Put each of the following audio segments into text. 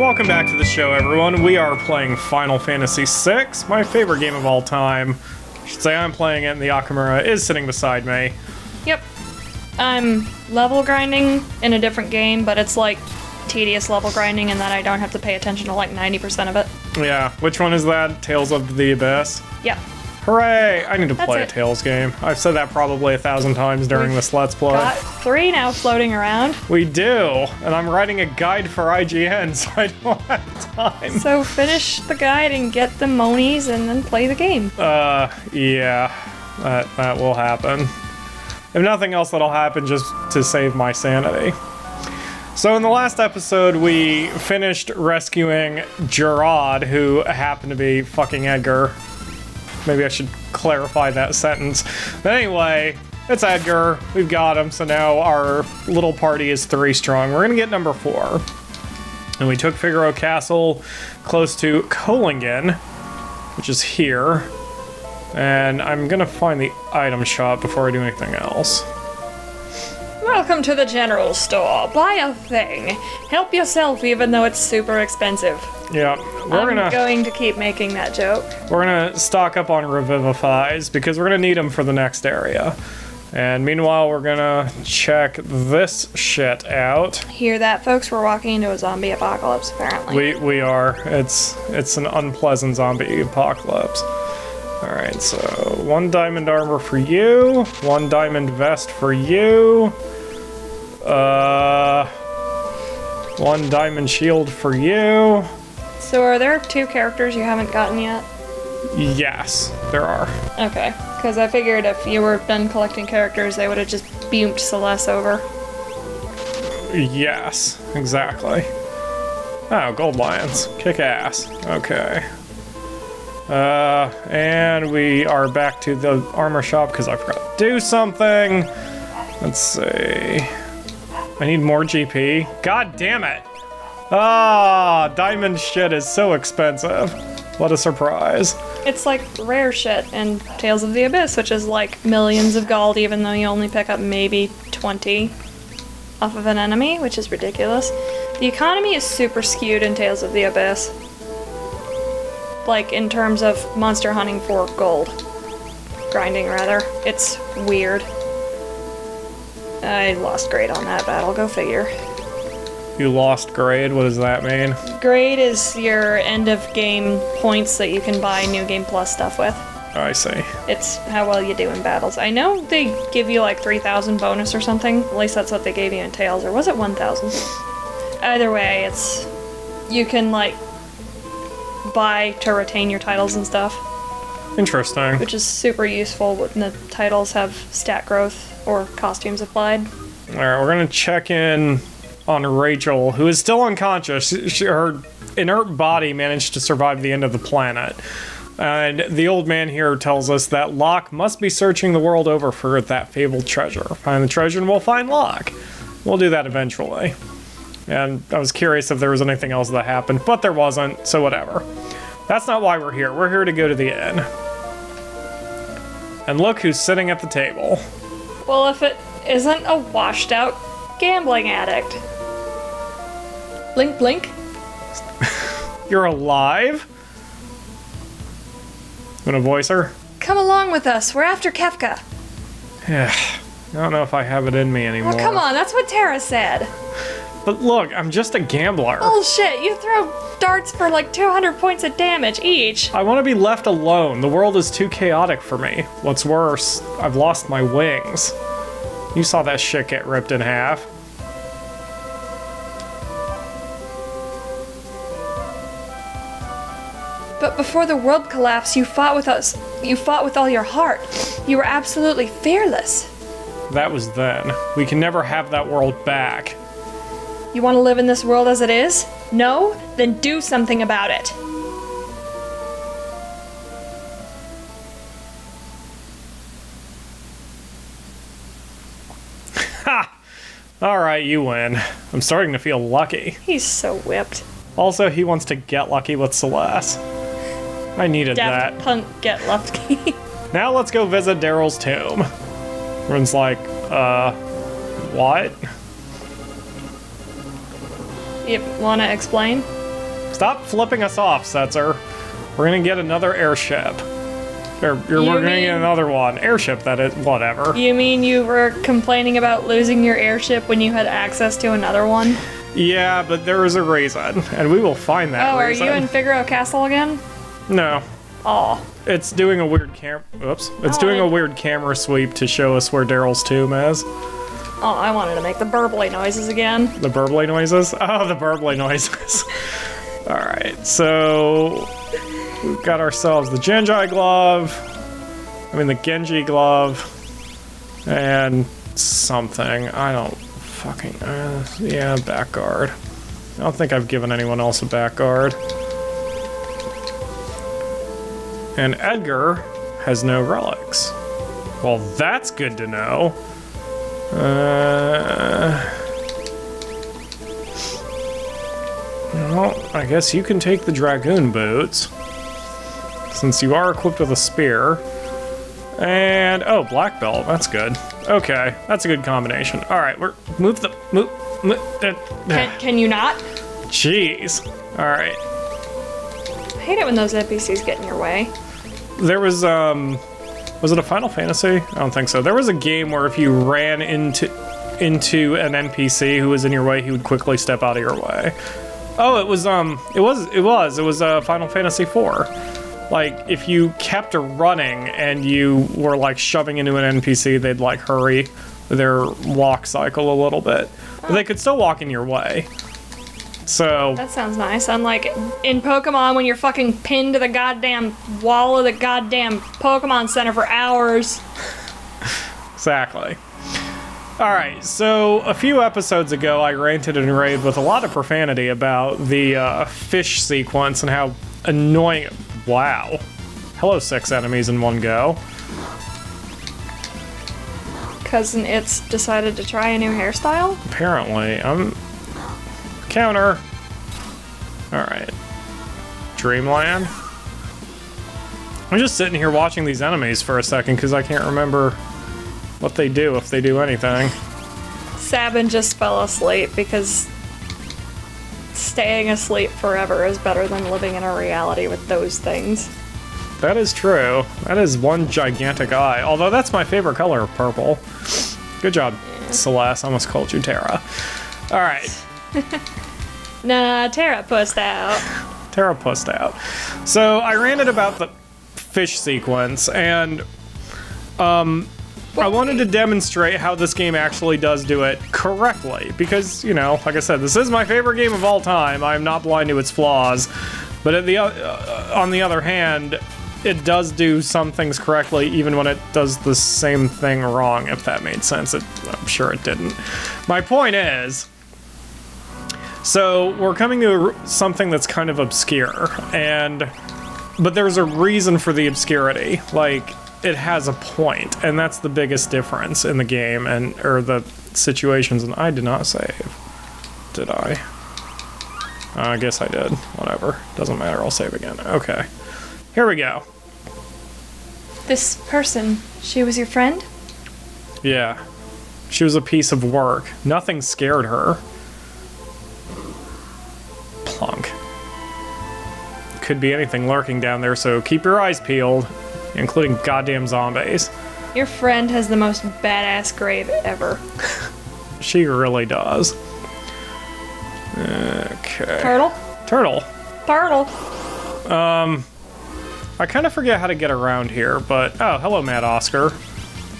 Welcome back to the show, everyone. We are playing Final Fantasy VI, my favorite game of all time. I should say I'm playing it, and the Akamura is sitting beside me. Yep. I'm level grinding in a different game, but it's like tedious level grinding in that I don't have to pay attention to like 90% of it. Yeah, which one is that? Tales of the Abyss? Yep. Hooray! I need to play a it. Tales game. I've said that probably 1,000 times during this Let's Play. Got 3 now floating around. We do, and I'm writing a guide for IGN, so I don't have time. So finish the guide and get the monies and then play the game. Yeah, that will happen. If nothing else, that'll happen just to save my sanity. So in the last episode, we finished rescuing Gerard, who happened to be fucking Edgar. Maybe I should clarify that sentence. But anyway, it's Edgar. We've got him, so now our little party is 3 strong. We're gonna get number 4. And we took Figaro Castle close to Kolingen, which is here. And I'm gonna find the item shop before I do anything else. Welcome to the general store. Buy a thing. Help yourself even though it's super expensive. Yeah, I'm going to keep making that joke. We're gonna stock up on Revivifies because we're gonna need them for the next area. And meanwhile, we're gonna check this shit out. Hear that, folks? We're walking into a zombie apocalypse, apparently. We are. It's an unpleasant zombie apocalypse. Alright, so 1 diamond armor for you, 1 diamond vest for you, 1 diamond shield for you. So are there 2 characters you haven't gotten yet? Yes, there are. Okay, because I figured if you were done collecting characters, they would have just beamed Celeste over. Yes, exactly. Oh, gold lions. Kick ass. Okay. And we are back to the armor shop because I forgot to do something. Let's see. I need more GP. God damn it. Ah, diamond shit is so expensive. What a surprise. It's like rare shit in Tales of the Abyss, which is like millions of gold, even though you only pick up maybe 20 off of an enemy, which is ridiculous. The economy is super skewed in Tales of the Abyss. Like, in terms of monster hunting for gold. Grinding, rather. It's weird. I lost grade on that battle, go figure. You lost grade? What does that mean? Grade is your end of game points that you can buy New Game Plus stuff with. Oh, I see. It's how well you do in battles. I know they give you like 3,000 bonus or something. At least that's what they gave you in Tales. Or was it 1,000? Either way, it's... You can, like, buy to retain your titles and stuff. Interesting. Which is super useful when the titles have stat growth or costumes applied. Alright, we're gonna check in on Rachel, who is still unconscious. Her inert body managed to survive the end of the planet. And the old man here tells us that Locke must be searching the world over for that fabled treasure. Find the treasure and we'll find Locke. We'll do that eventually. And I was curious if there was anything else that happened, but there wasn't, so whatever. That's not why we're here. We're here to go to the inn. And look who's sitting at the table. Well, if it isn't a washed out gambling addict. Blink, blink. You're alive? Gonna voice her? Come along with us. We're after Kefka. Yeah. I don't know if I have it in me anymore. Oh, come on. That's what Tara said. But look, I'm just a gambler. Bullshit. You throw darts for like 200 points of damage each. I want to be left alone. The world is too chaotic for me. What's worse, I've lost my wings. You saw that shit get ripped in half. But before the world collapsed, you fought with us. You fought with all your heart. You were absolutely fearless. That was then. We can never have that world back. You want to live in this world as it is? No? Then do something about it. Ha! Alright, you win. I'm starting to feel lucky. He's so whipped. Also, he wants to get lucky with Celeste. I needed Daft that. Punk get lucky. Now let's go visit Daryl's tomb. Everyone's like, what? You wanna explain? Stop flipping us off, Setzer. We're gonna get another airship. We're gonna get another one. Airship, that is, whatever. You mean you were complaining about losing your airship when you had access to another one? Yeah, but there is a reason, and we will find that reason. Are you in Figaro Castle again? No. Oh. It's doing a weird doing a weird camera sweep to show us where Daryl's tomb is. Oh, I wanted to make the burbly noises again. The burbly noises? Oh, the burbly noises. Alright, so we've got ourselves the Genji glove. The Genji glove. And something. I don't fucking... yeah, back guard. I don't think I've given anyone else a back guard. And Edgar has no relics. Well, that's good to know. Well, I guess you can take the Dragoon boots, since you are equipped with a spear. And, oh, black belt, that's good. Okay, that's a good combination. Alright, move. Can you not? Jeez. Alright. I hate it when those NPCs get in your way. There was it a Final Fantasy? I don't think so. There was a game where if you ran into an NPC who was in your way, he would quickly step out of your way. Oh, it was Final Fantasy IV. Like, if you kept running and you were like shoving into an NPC, they'd like hurry their walk cycle a little bit. But they could still walk in your way. So that sounds nice. Unlike in Pokemon when you're fucking pinned to the goddamn wall of the goddamn Pokemon Center for hours. Exactly. Alright, so a few episodes ago I ranted and raved with a lot of profanity about the fish sequence and how annoying... Wow. Hello, 6 enemies in one go. Cousin It's decided to try a new hairstyle? Apparently. Counter. Alright. Dreamland. I'm just sitting here watching these enemies for a second because I can't remember what they do, if they do anything. Sabin just fell asleep because staying asleep forever is better than living in a reality with those things. That is true. That is one gigantic eye. Although that's my favorite color of purple. Good job, Celeste. I almost called you Terra. Alright. Nah, Terra pussed out. Terra pussed out. So I ranted about the fish sequence, and I wanted to demonstrate how this game actually does do it correctly. Because, you know, like I said, this is my favorite game of all time. I'm not blind to its flaws. But on the other hand, it does do some things correctly even when it does the same thing wrong, if that made sense. I'm sure it didn't. My point is... So, we're coming to something that's kind of obscure, but there's a reason for the obscurity. Like, it has a point, and that's the biggest difference in the game, or the situations, and I did not save. Did I? I guess I did. Whatever. Doesn't matter, I'll save again. Okay. Here we go. This person, she was your friend? Yeah. She was a piece of work. Nothing scared her. Plunk. Could be anything lurking down there, so keep your eyes peeled, including goddamn zombies. Your friend has the most badass grave ever. She really does. Okay. Turtle? Turtle. Turtle. I kind of forget how to get around here, but... Oh, hello, Mad Oscar.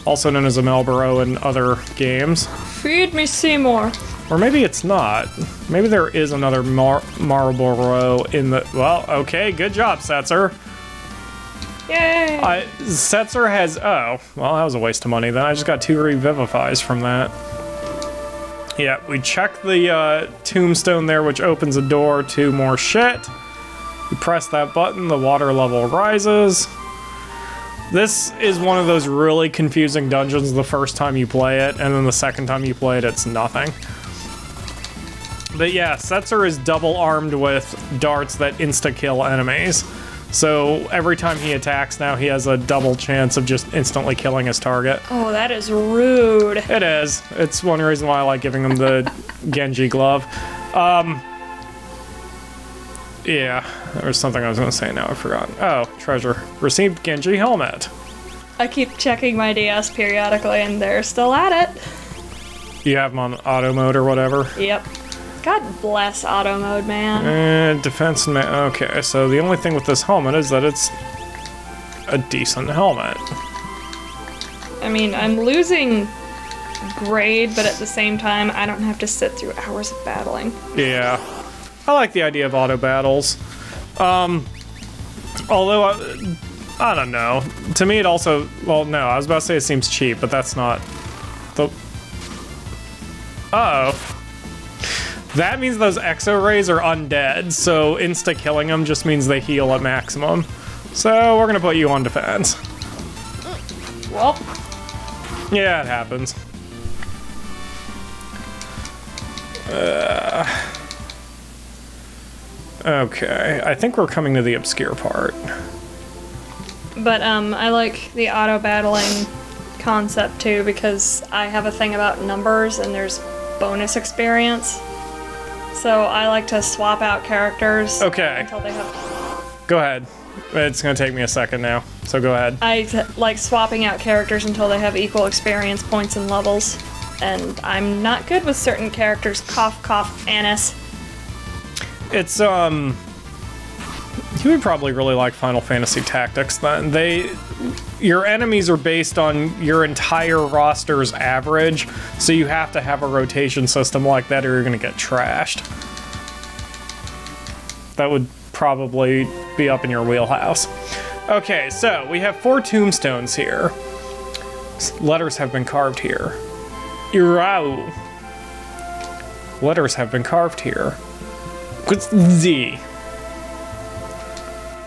Also known as a Malboro in other games. Feed me Seymour. Or maybe it's not. Maybe there is another Marlboro in the... Well, okay, good job, Setzer. Yay! Setzer has... Oh, well, that was a waste of money then. I just got 2 revivifies from that. Yeah, we check the tombstone there, which opens a door to more shit. You press that button, the water level rises. This is one of those really confusing dungeons the first time you play it, and then the second time you play it, it's nothing. But yeah, Setzer is double-armed with darts that insta-kill enemies. So every time he attacks now, he has a double chance of just instantly killing his target. Oh, that is rude. It is. It's one reason why I like giving him the Genji glove. Yeah, there was something I was going to say, now I've forgotten. Oh, treasure. Received Genji helmet. I keep checking my DS periodically, and they're still at it. You have them on auto mode or whatever? Yep. God bless auto mode, man. Defense and okay, so the only thing with this helmet is that it's a decent helmet. I mean, I'm losing grade, but at the same time, I don't have to sit through hours of battling. Yeah. I like the idea of auto battles. Although, I don't know. To me, it also... Well, no, I was about to say it seems cheap, but that's not... the... Uh-oh. That means those exo-rays are undead, so insta-killing them just means they heal at maximum. So, we're gonna put you on defense. Well... Yeah, it happens. Okay, I think we're coming to the obscure part. But, I like the auto-battling concept, too, because I have a thing about numbers, and there's bonus experience. So I like to swap out characters until they have... Go ahead. It's gonna take me a second now, so go ahead. I like swapping out characters until they have equal experience points and levels. And I'm not good with certain characters. Cough, cough, anise. It's, you would probably really like Final Fantasy Tactics then. Your enemies are based on your entire roster's average, so you have to have a rotation system like that or you're gonna get trashed. That would probably be up in your wheelhouse. Okay, so we have 4 tombstones here. Letters have been carved here. Irau. Letters have been carved here. Z.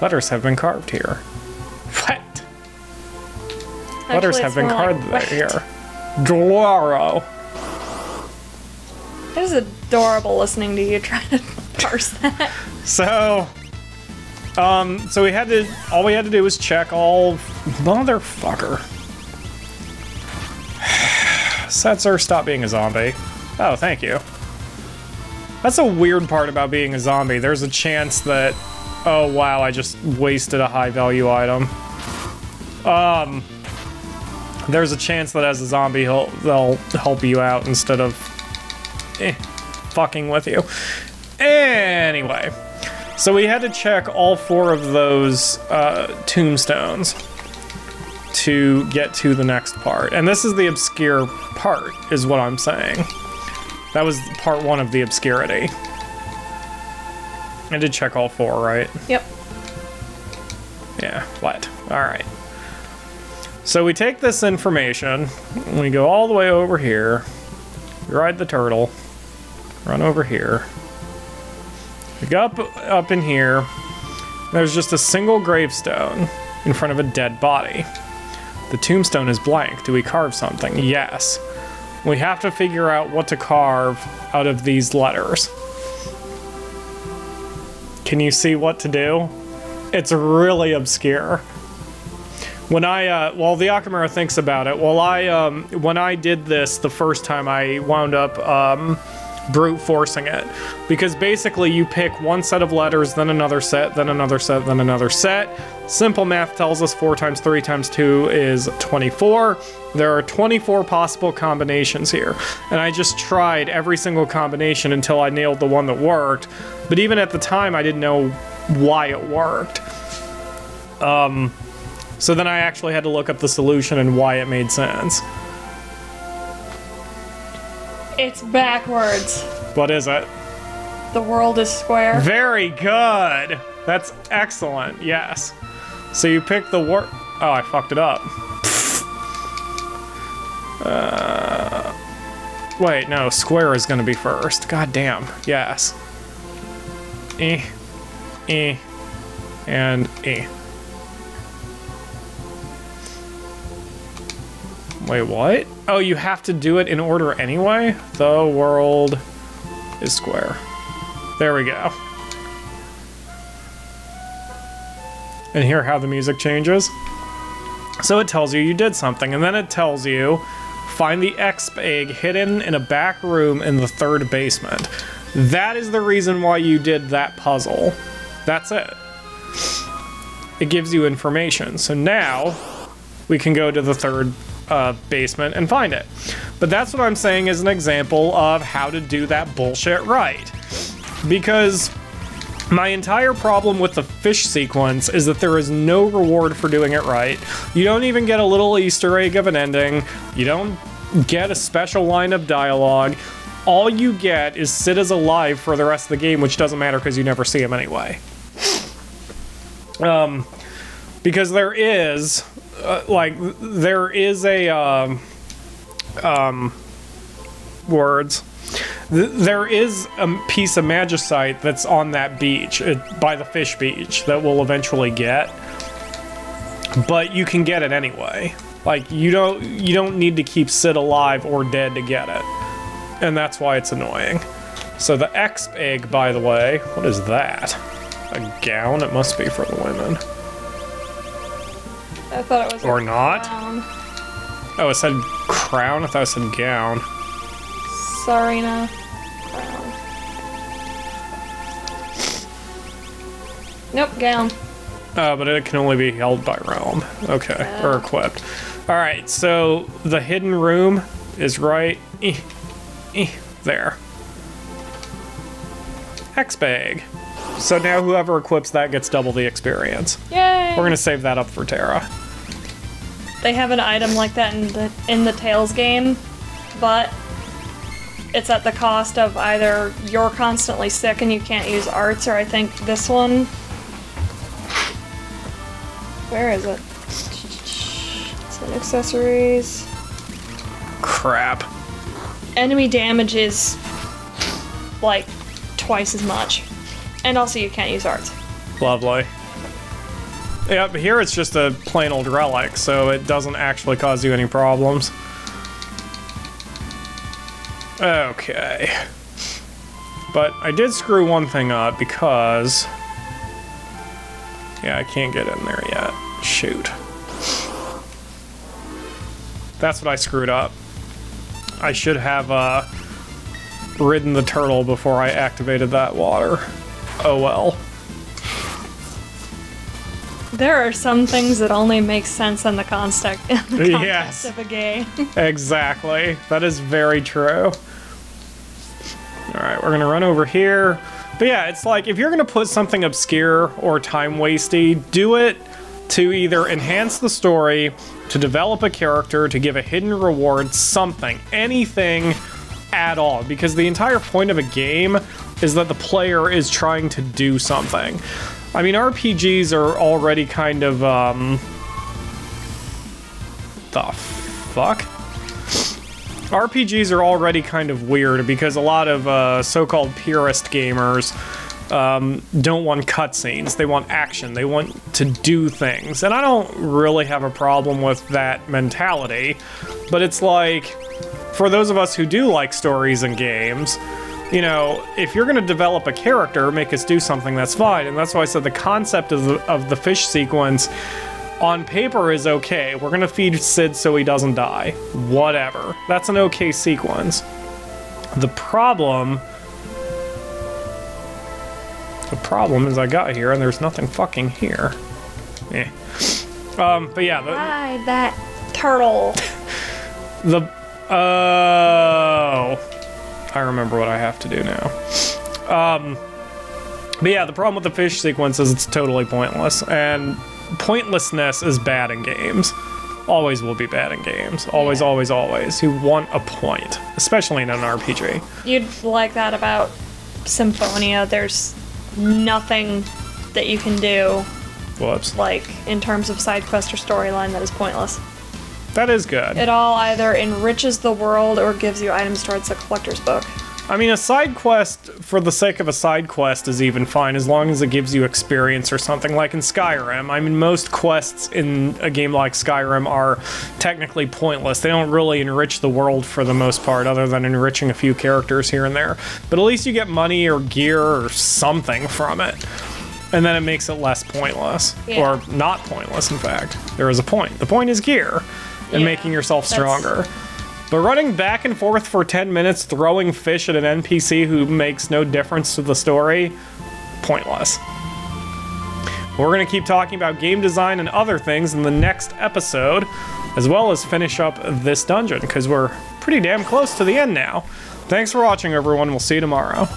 Letters have been carved here. What? Letters have been carved here. Gloro. It is adorable listening to you try to parse that. So we had to, all we had to do was check all, motherfucker. Setzer, stop being a zombie. Oh, thank you. That's a weird part about being a zombie. There's a chance that, oh wow, I just wasted a high value item. There's a chance that as a zombie they'll help you out instead of fucking with you. Anyway, so we had to check all 4 of those tombstones to get to the next part. And this is the obscure part, is what I'm saying. That was part 1 of the obscurity. I did check all 4, right? Yep. Yeah, what? Alright. So we take this information, we go all the way over here, we ride the turtle, run over here, we go up in here, there's just a single gravestone in front of a dead body. The tombstone is blank. Do we carve something? Yes. We have to figure out what to carve out of these letters. Can you see what to do? It's really obscure. When while the Akamura thinks about it, when I did this the first time, I wound up brute forcing it. Because basically you pick one set of letters, then another set, then another set, then another set. Simple math tells us 4 times 3 times 2 is 24. There are 24 possible combinations here. And I just tried every single combination until I nailed the one that worked. But even at the time, I didn't know why it worked. So then I actually had to look up the solution and why it made sense. It's backwards. What is it? The world is square. Very good! That's excellent, yes. So you pick the word... Oh, I fucked it up. Wait, no, square is gonna be first. God damn, yes. And Wait, what? Oh, you have to do it in order anyway? The world is square. There we go. And hear how the music changes? So it tells you you did something, and then it tells you find the X egg hidden in a back room in the 3rd basement. That is the reason why you did that puzzle. That's it. It gives you information. So now we can go to the third basement and find it. But that's what I'm saying is an example of how to do that bullshit right. Because my entire problem with the fish sequence is that there is no reward for doing it right. You don't even get a little Easter egg of an ending. You don't get a special line of dialogue. All you get is Sid is alive for the rest of the game, which doesn't matter because you never see him anyway. Because there is, there is a, there is a piece of magicite that's on that beach, by the fish beach, that we'll eventually get. But you can get it anyway. Like, you don't need to keep Sid alive or dead to get it. And that's why it's annoying. So the X egg, by the way, what is that? A gown? It must be for the women. I thought it was or not. Crown. Oh, it said crown? I thought it said gown. Sorry, no. Crown. Nope, gown. But it can only be held by realm. Okay, or equipped. Alright, so the hidden room is right there. X-Bag. So now whoever equips that gets double the experience. Yay! We're gonna save that up for Terra. They have an item like that in the Tales game, but it's at the cost of either you're constantly sick and you can't use arts, or I think this one. Where is it? It's in accessories. Crap. Enemy damage is like twice as much. And also you can't use arts. Lovely. Yeah, but here it's just a plain old relic, so it doesn't actually cause you any problems. Okay. But I did screw one thing up because... yeah, I can't get in there yet. Shoot. That's what I screwed up. I should have ridden the turtle before I activated that water. Oh well. There are some things that only make sense in the context Yes. of a game. Exactly. That is very true. Alright, we're gonna run over here. But yeah, it's like, if you're gonna put something obscure or time-wasty, do it to either enhance the story, to develop a character, to give a hidden reward, something. Anything at all. Because the entire point of a game is that the player is trying to do something. I mean, RPGs are already kind of, the fuck? RPGs are already kind of weird because a lot of so-called purist gamers don't want cutscenes. They want action. They want to do things. And I don't really have a problem with that mentality. But it's like, for those of us who do like stories and games, you know, if you're going to develop a character, make us do something, that's fine. And that's why I said the concept of the fish sequence on paper is okay. We're going to feed Sid so he doesn't die. Whatever. That's an okay sequence. The problem is I got here and there's nothing fucking here. Eh. But yeah. Ride that turtle. Oh. I remember what I have to do now. But yeah, the problem with the fish sequence is it's totally pointless, and pointlessness is bad in games. Always will be bad in games. Always, always, always. You want a point, especially in an RPG. You'd like that about Symphonia. There's nothing that you can do, Whoops. like, in terms of side quest or storyline that is pointless. That is good. It all either enriches the world or gives you items towards the collector's book. I mean, a side quest for the sake of a side quest is even fine, as long as it gives you experience or something, like in Skyrim. I mean, most quests in a game like Skyrim are technically pointless. They don't really enrich the world for the most part, other than enriching a few characters here and there. But at least you get money or gear or something from it. And then it makes it less pointless. Yeah. Or not pointless, in fact. There is a point. The point is gear. And making yourself stronger. But running back and forth for 10 minutes, throwing fish at an NPC who makes no difference to the story, pointless. We're going to keep talking about game design and other things in the next episode, as well as finish up this dungeon, because we're pretty damn close to the end now. Thanks for watching, everyone. We'll see you tomorrow.